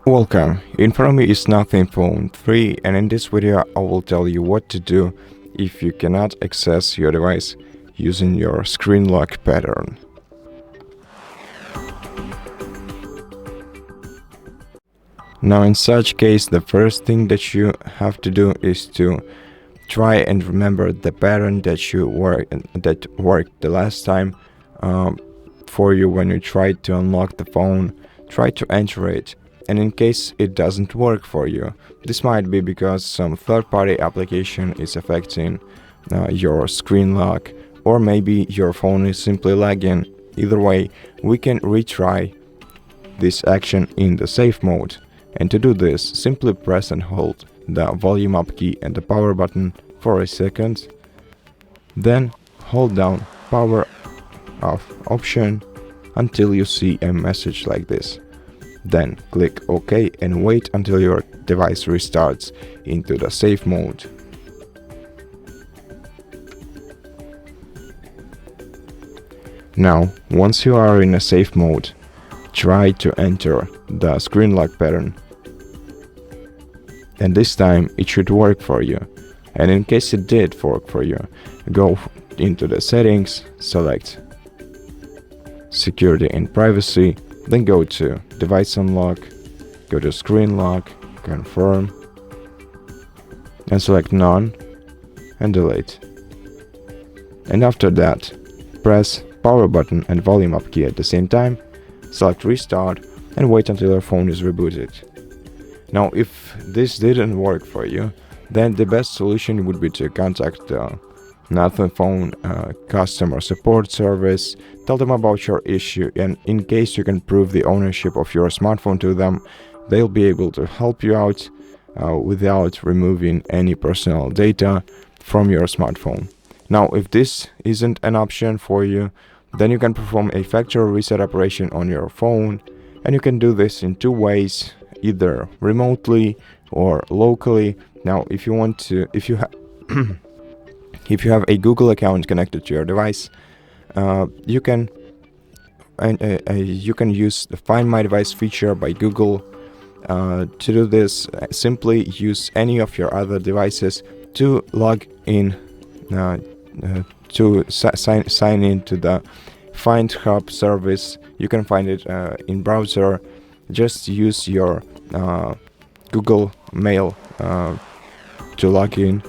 Welcome, in front of me is Nothing Phone 3, and in this video I will tell you what to do if you cannot access your device using your screen lock pattern. Now in such case, the first thing that you have to do is to try and remember the pattern that worked the last time for you when you tried to unlock the phone. Try to enter it. And in case it doesn't work for you, this might be because some third-party application is affecting your screen lock, or maybe your phone is simply lagging. Either way, we can retry this action in the safe mode. And to do this, simply press and hold the volume up key and the power button for a second. Then hold down power off option until you see a message like this. Then click OK and wait until your device restarts into the safe mode. Now, once you are in a safe mode, try to enter the screen lock pattern. And this time it should work for you. And in case it did work for you, go into the settings, select security and privacy, then go to device unlock, go to screen lock, confirm, and select none and delete. And after that, press power button and volume up key at the same time, select restart and wait until your phone is rebooted. Now if this didn't work for you, then the best solution would be to contact the Nothing Phone customer support service, tell them about your issue, and in case you can prove the ownership of your smartphone to them, they'll be able to help you out without removing any personal data from your smartphone. Now if this isn't an option for you, then you can perform a factory reset operation on your phone, and you can do this in two ways, either remotely or locally. Now if you have a Google account connected to your device, you can use the Find My Device feature by Google. To do this, simply use any of your other devices to log in, to sign in to the Find Hub service. You can find it in browser. Just use your Google Mail to log in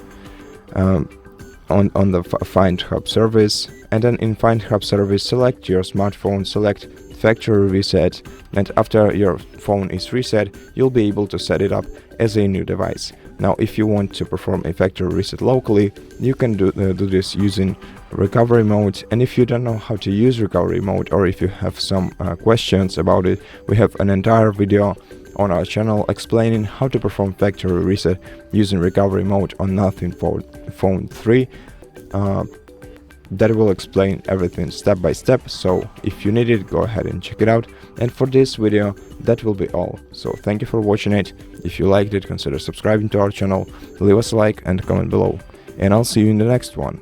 on the Find Hub service, and then in Find Hub service select your smartphone, select factory reset, and after your phone is reset, you'll be able to set it up as a new device. Now if you want to perform a factory reset locally, you can do this using recovery mode. And if you don't know how to use recovery mode, or if you have some questions about it, we have an entire video on our channel explaining how to perform factory reset using recovery mode on Nothing Phone 3. That will explain everything step by step, so if you need it, go ahead and check it out. And for this video, that will be all. So thank you for watching it. If you liked it, consider subscribing to our channel, leave us a like and comment below, and I'll see you in the next one.